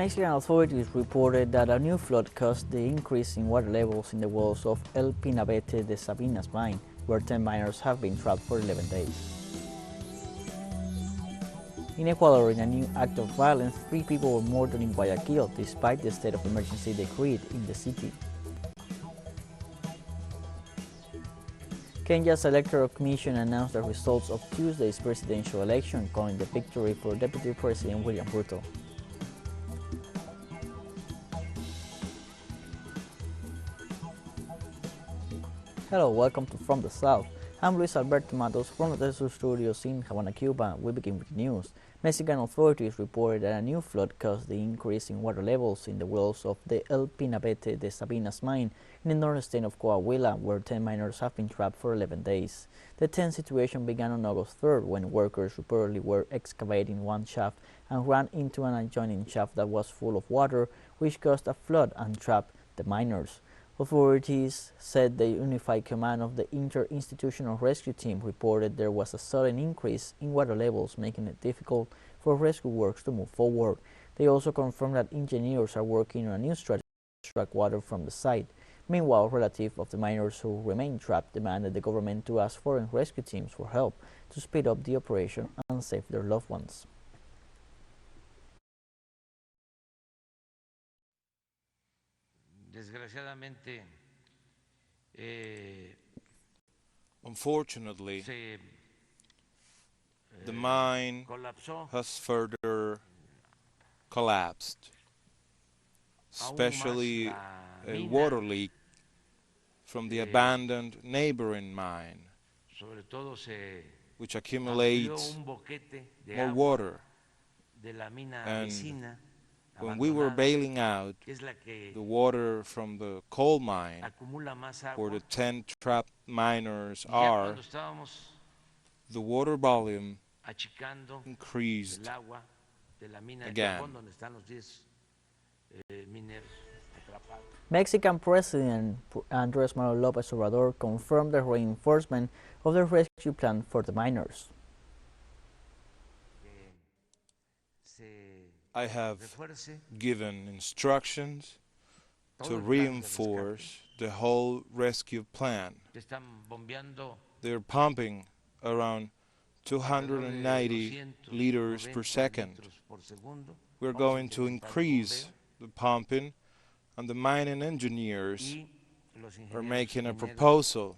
Mexican authorities reported that a new flood caused the increase in water levels in the walls of El Pinabete de Sabinas mine, where 10 miners have been trapped for 11 days. In Ecuador, in a new act of violence, 3 people were murdered in Guayaquil despite the state of emergency decreed in the city. Kenya's Electoral Commission announced the results of Tuesday's presidential election, calling the victory for Deputy President William Ruto. Hello, welcome to From the South. I'm Luis Alberto Matos from the teleSUR studios in Havana, Cuba. We begin with news. Mexican authorities reported that a new flood caused the increase in water levels in the wells of the El Pinabete de Sabinas mine in the northern state of Coahuila, where 10 miners have been trapped for 11 days. The tense situation began on August 3rd when workers reportedly were excavating one shaft and ran into an adjoining shaft that was full of water, which caused a flood and trapped the miners. Authorities said the unified command of the Interinstitutional Rescue Team reported there was a sudden increase in water levels, making it difficult for rescue works to move forward. They also confirmed that engineers are working on a new strategy to extract water from the site. Meanwhile, relatives of the miners who remain trapped demanded the government to ask foreign rescue teams for help to speed up the operation and save their loved ones. Unfortunately, the mine has further collapsed, especially a water leak from the abandoned neighboring mine, which accumulates more water. And when we were bailing out the water from the coal mine, where the 10 trapped miners are, the water volume increased again. Mexican President Andrés Manuel López Obrador confirmed the reinforcement of the rescue plan for the miners. I have given instructions to reinforce the whole rescue plan. They're pumping around 290 liters per second. We're going to increase the pumping, and the mining engineers are making a proposal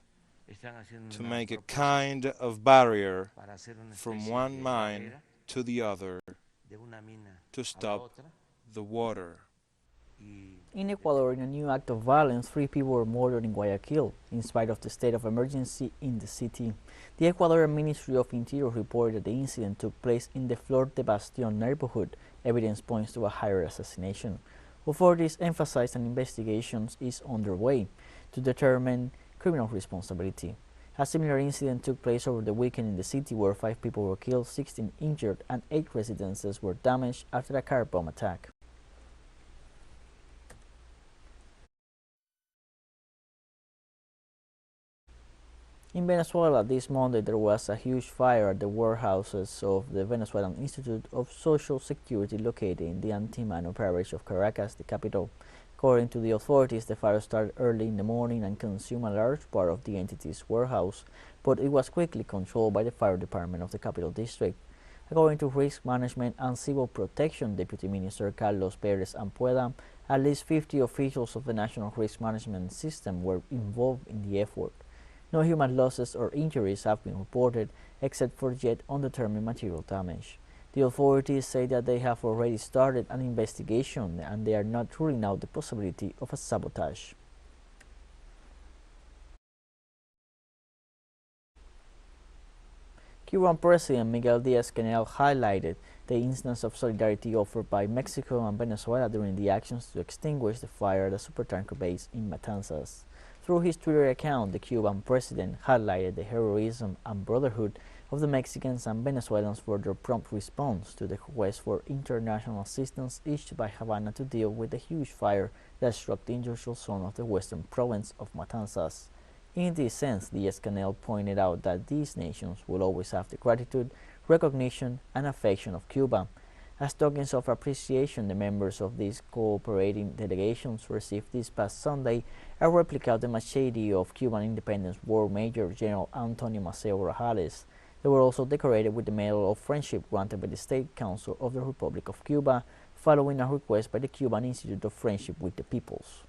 to make a kind of barrier from one mine to the other to stop the water. In Ecuador, in a new act of violence, 3 people were murdered in Guayaquil, in spite of the state of emergency in the city. The Ecuadorian Ministry of Interior reported that the incident took place in the Flor de Bastion neighborhood. Evidence points to a hired assassination. Authorities emphasized an investigation is underway to determine criminal responsibility. A similar incident took place over the weekend in the city, where 5 people were killed, 16 injured, and 8 residences were damaged after a car bomb attack. In Venezuela, this Monday there was a huge fire at the warehouses of the Venezuelan Institute of Social Security located in the Antimano parish of Caracas, the capital. According to the authorities, the fire started early in the morning and consumed a large part of the entity's warehouse, but it was quickly controlled by the fire department of the capital district. According to Risk Management and Civil Protection Deputy Minister Carlos Pérez Ampueda, at least 50 officials of the National Risk Management System were involved in the effort. No human losses or injuries have been reported, except for yet undetermined material damage. The authorities say that they have already started an investigation and they are not ruling out the possibility of a sabotage. Cuban President Miguel Díaz-Canel highlighted the instance of solidarity offered by Mexico and Venezuela during the actions to extinguish the fire at a supertanker base in Matanzas. Through his Twitter account, the Cuban president highlighted the heroism and brotherhood of the Mexicans and Venezuelans for their prompt response to the request for international assistance issued by Havana to deal with the huge fire that struck the industrial zone of the western province of Matanzas. In this sense, Díaz-Canel pointed out that these nations will always have the gratitude, recognition, and affection of Cuba. As tokens of appreciation, the members of these cooperating delegations received this past Sunday a replica of the machete of Cuban Independence War Major General Antonio Maceo Grajales. They were also decorated with the Medal of Friendship granted by the State Council of the Republic of Cuba, following a request by the Cuban Institute of Friendship with the Peoples.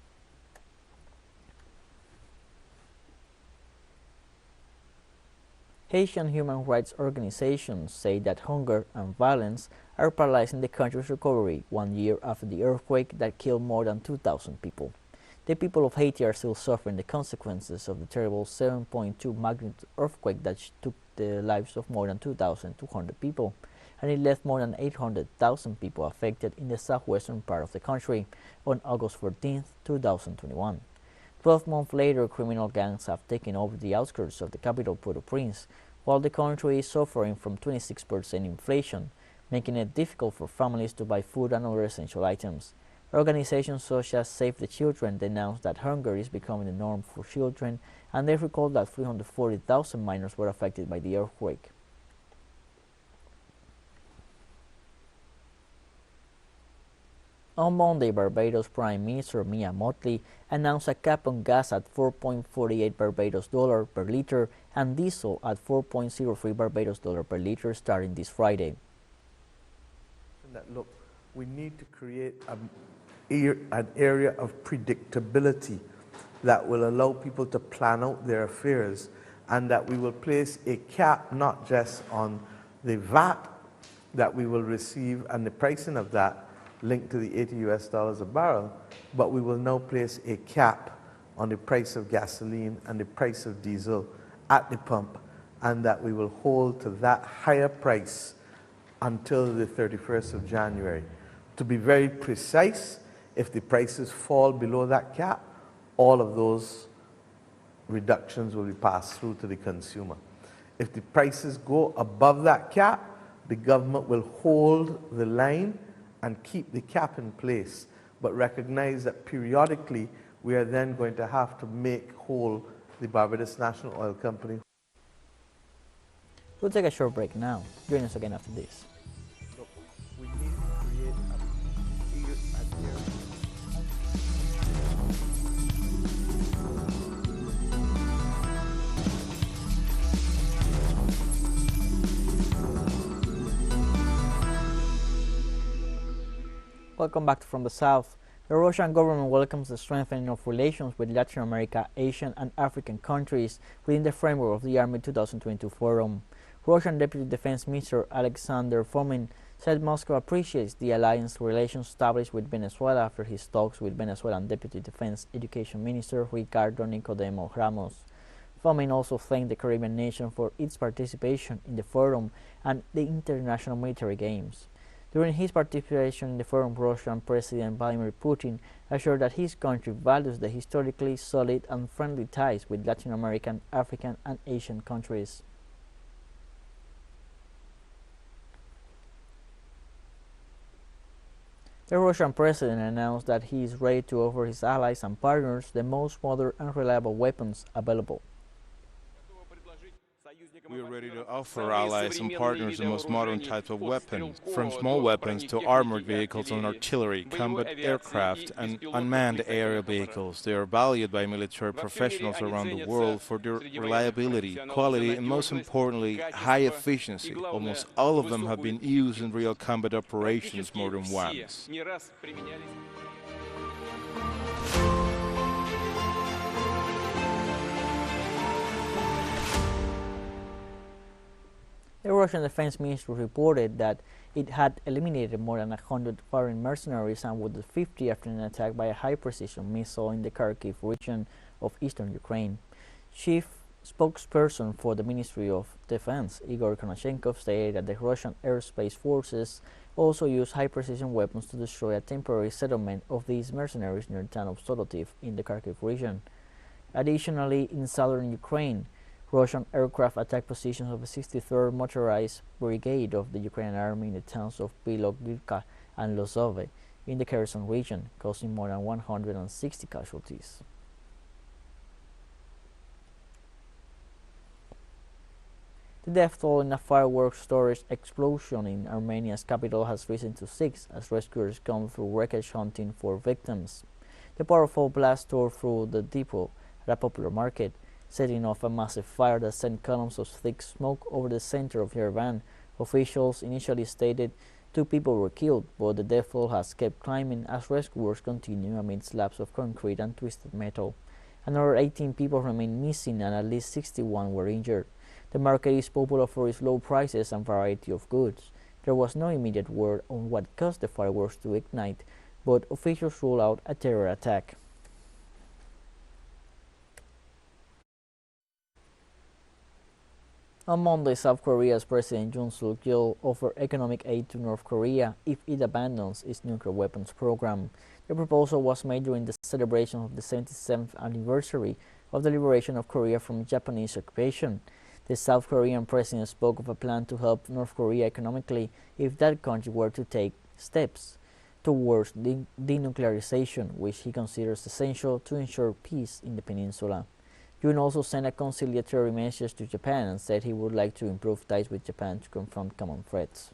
Haitian human rights organizations say that hunger and violence are paralyzing the country's recovery 1 year after the earthquake that killed more than 2,000 people. The people of Haiti are still suffering the consequences of the terrible 7.2 magnitude earthquake that took the lives of more than 2,200 people, and it left more than 800,000 people affected in the southwestern part of the country on August 14, 2021. 12 months later, criminal gangs have taken over the outskirts of the capital, Port-au-Prince, while the country is suffering from 26% inflation, making it difficult for families to buy food and other essential items. Organizations such as Save the Children denounced that hunger is becoming the norm for children, and they recalled that 340,000 minors were affected by the earthquake. On Monday, Barbados Prime Minister Mia Mottley announced a cap on gas at 4.48 Barbados dollar per liter and diesel at 4.03 Barbados dollar per liter starting this Friday. Look, we need to create an area of predictability that will allow people to plan out their affairs, and that we will place a cap not just on the VAT that we will receive and the pricing of that linked to the $80 a barrel, but we will now place a cap on the price of gasoline and the price of diesel at the pump, and that we will hold to that higher price until the 31st of January. To be very precise, if the prices fall below that cap, all of those reductions will be passed through to the consumer. If the prices go above that cap, the government will hold the line and keep the cap in place, but recognize that periodically we are then going to have to make whole the Barbados National Oil Company. We'll take a short break now. Join us again after this. Look, we need to create Welcome back to From the South. The Russian government welcomes the strengthening of relations with Latin America, Asian and African countries within the framework of the Army 2022 Forum. Russian Deputy Defense Minister Alexander Fomin said Moscow appreciates the alliance relations established with Venezuela after his talks with Venezuelan Deputy Defense Education Minister Ricardo Nicodemo Ramos. Fomin also thanked the Caribbean nation for its participation in the forum and the International Military Games. During his participation in the forum, Russian President Vladimir Putin assured that his country values the historically solid and friendly ties with Latin American, African and Asian countries. The Russian president announced that he is ready to offer his allies and partners the most modern and reliable weapons available. We are ready to offer our allies and partners the most modern type of weapons, from small weapons to armored vehicles and artillery, combat aircraft, and unmanned aerial vehicles. They are valued by military professionals around the world for their reliability, quality, and most importantly, high efficiency. Almost all of them have been used in real combat operations more than once. The Russian Defense Ministry reported that it had eliminated more than 100 foreign mercenaries and wounded 50 after an attack by a high-precision missile in the Kharkiv region of eastern Ukraine. Chief spokesperson for the Ministry of Defense, Igor Konashenkov, stated that the Russian airspace forces also used high-precision weapons to destroy a temporary settlement of these mercenaries near the town of Solotiv in the Kharkiv region. Additionally, in southern Ukraine, Russian aircraft attacked positions of the 63rd Motorized Brigade of the Ukrainian Army in the towns of Biloglivka and Lozove in the Kherson region, causing more than 160 casualties. The death toll in a fireworks storage explosion in Armenia's capital has risen to 6 as rescuers come through wreckage hunting for victims. The powerful blast tore through the depot at a popular market, setting off a massive fire that sent columns of thick smoke over the center of Yerevan. Officials initially stated 2 people were killed, but the death toll has kept climbing as rescuers continue amid slabs of concrete and twisted metal. Another 18 people remain missing and at least 61 were injured. The market is popular for its low prices and variety of goods. There was no immediate word on what caused the fireworks to ignite, but officials rule out a terror attack. On Monday, South Korea's President Yoon Suk-yeol offered economic aid to North Korea if it abandons its nuclear weapons program. The proposal was made during the celebration of the 77th anniversary of the liberation of Korea from Japanese occupation. The South Korean president spoke of a plan to help North Korea economically if that country were to take steps towards denuclearization, which he considers essential to ensure peace in the peninsula. Yoon also sent a conciliatory message to Japan and said he would like to improve ties with Japan to confront common threats.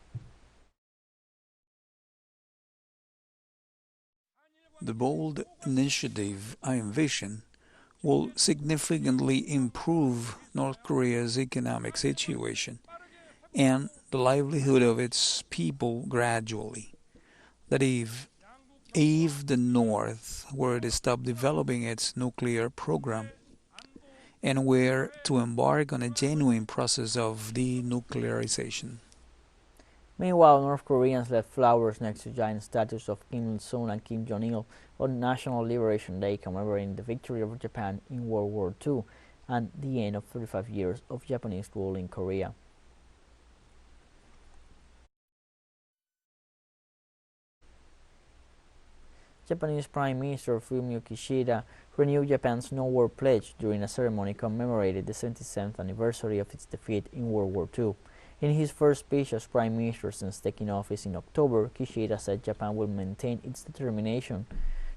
The bold initiative I envision will significantly improve North Korea's economic situation and the livelihood of its people gradually. That if the North were to stop developing its nuclear program and were to embark on a genuine process of denuclearization. Meanwhile, North Koreans left flowers next to giant statues of Kim Il-sung and Kim Jong-il on National Liberation Day, commemorating the victory over Japan in World War II and the end of 35 years of Japanese rule in Korea. Japanese Prime Minister Fumio Kishida renewed Japan's no-war pledge during a ceremony commemorating the 77th anniversary of its defeat in World War II. In his first speech as Prime Minister since taking office in October, Kishida said Japan will maintain its determination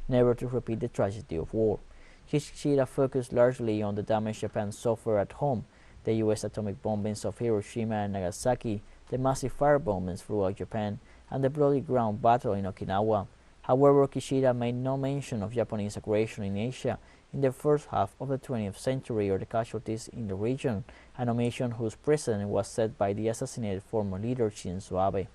never to repeat the tragedy of war. Kishida focused largely on the damage Japan suffered at home, the U.S. atomic bombings of Hiroshima and Nagasaki, the massive firebombings throughout Japan, and the bloody ground battle in Okinawa. However, Kishida made no mention of Japanese aggression in Asia in the first half of the 20th century or the casualties in the region, an omission whose precedent was set by the assassinated former leader Shinzo Abe.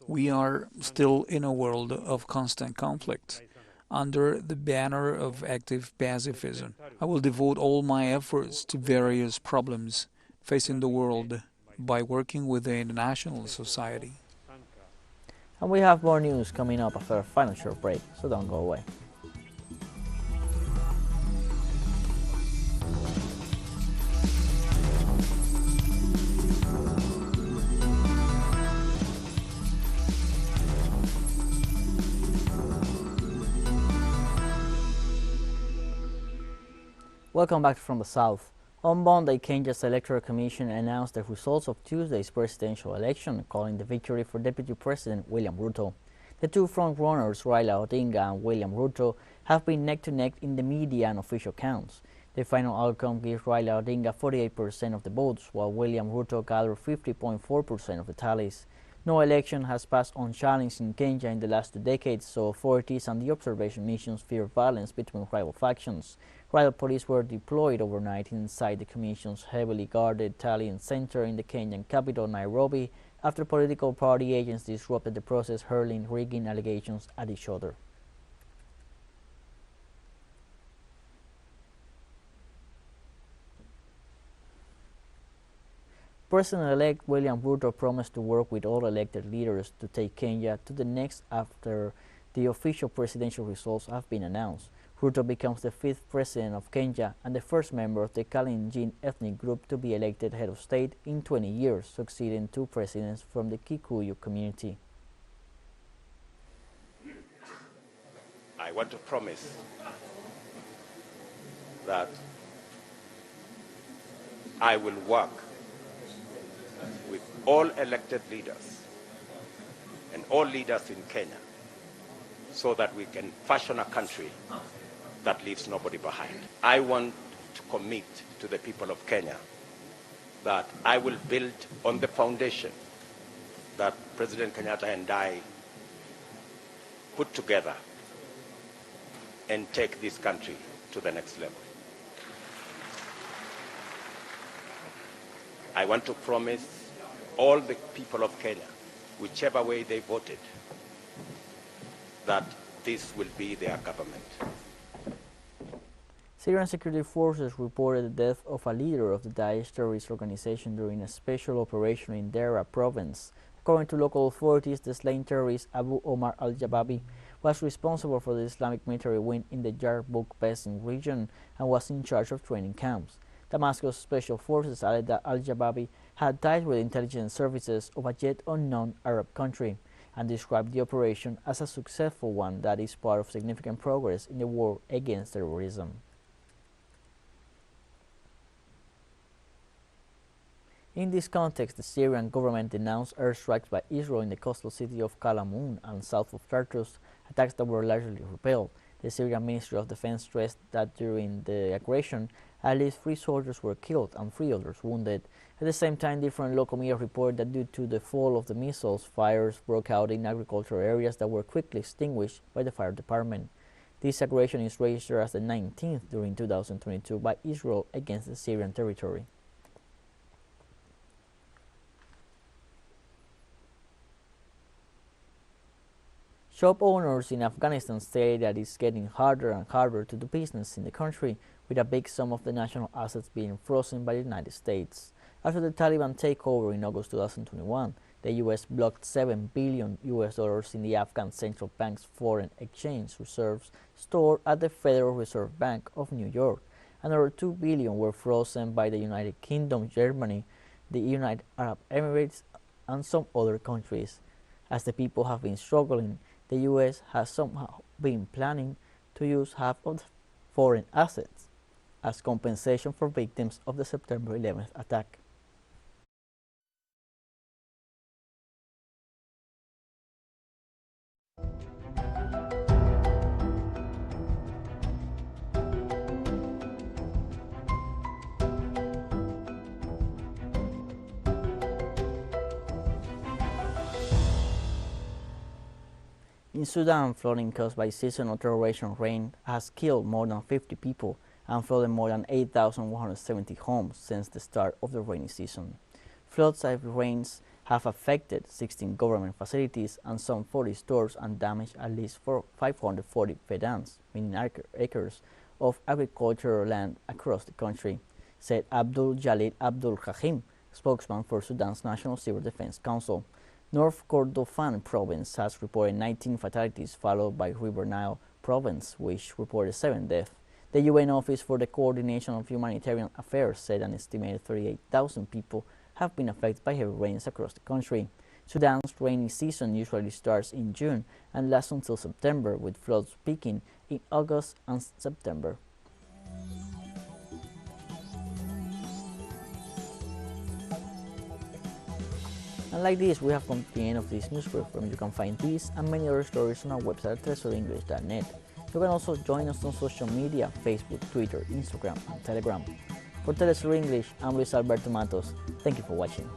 We are still in a world of constant conflict. Under the banner of active pacifism, I will devote all my efforts to various problems facing the world by working with the international society. And we have more news coming up after a final short break, so don't go away. Welcome back from the South. On Monday, Kenya's Electoral Commission announced the results of Tuesday's presidential election, calling the victory for Deputy President William Ruto. The two front-runners, Raila Odinga and William Ruto, have been neck-to-neck in the media and official counts. The final outcome gives Raila Odinga 48% of the votes, while William Ruto gathered 50.4% of the tallies. No election has passed unchallenged in Kenya in the last 2 decades, so authorities and the observation missions fear violence between rival factions. Rival police were deployed overnight inside the Commission's heavily guarded tallying center in the Kenyan capital, Nairobi, after political party agents disrupted the process, hurling rigging allegations at each other. President-elect William Ruto promised to work with all elected leaders to take Kenya to the next after the official presidential results have been announced. Ruto becomes the 5th president of Kenya and the first member of the Kalenjin ethnic group to be elected head of state in 20 years, succeeding 2 presidents from the Kikuyu community. I want to promise that I will work with all elected leaders and all leaders in Kenya so that we can fashion a country that leaves nobody behind. I want to commit to the people of Kenya that I will build on the foundation that President Kenyatta and I put together and take this country to the next level. I want to promise all the people of Kenya, whichever way they voted, that this will be their government. Syrian security forces reported the death of a leader of the Daesh terrorist organization during a special operation in Dera province. According to local authorities, the slain terrorist Abu Omar al-Jababi was responsible for the Islamic military wing in the Yarmouk Basin region and was in charge of training camps. Damascus special forces added that al-Jababi had ties with intelligence services of a yet unknown Arab country and described the operation as a successful one that is part of significant progress in the war against terrorism. In this context, the Syrian government denounced airstrikes by Israel in the coastal city of Kalamoun and south of Tartus, attacks that were largely repelled. The Syrian Ministry of Defense stressed that during the aggression, at least 3 soldiers were killed and 3 others wounded. At the same time, different local media reported that due to the fall of the missiles, fires broke out in agricultural areas that were quickly extinguished by the fire department. This aggression is registered as the 19th during 2022 by Israel against the Syrian territory. Shop owners in Afghanistan say that it's getting harder and harder to do business in the country, with a big sum of the national assets being frozen by the United States. After the Taliban takeover in August 2021, the U.S. blocked $7 billion in the Afghan Central Bank's foreign exchange reserves stored at the Federal Reserve Bank of New York. Another $2 billion were frozen by the United Kingdom, Germany, the United Arab Emirates, and some other countries. As the people have been struggling, the U.S. has somehow been planning to use half of the foreign assets as compensation for victims of the September 11th attack. In Sudan, flooding caused by seasonal Toleration rain has killed more than 50 people and flooded more than 8,170 homes since the start of the rainy season. Flood-type rains have affected 16 government facilities and some 40 stores and damaged at least 540 fedans, meaning acres, of agricultural land across the country, said Abdul Jalil Abdul Rahim, spokesman for Sudan's National Civil Defense Council. North Kordofan province has reported 19 fatalities, followed by River Nile province, which reported 7 deaths. The UN Office for the Coordination of Humanitarian Affairs said an estimated 38,000 people have been affected by heavy rains across the country. Sudan's rainy season usually starts in June and lasts until September, with floods peaking in August and September. And like this, we have come to the end of this news program. You can find these and many other stories on our website at telesurenglish.net. You can also join us on social media: Facebook, Twitter, Instagram, and Telegram. For TeleSUR English, I'm Luis Alberto Matos. Thank you for watching.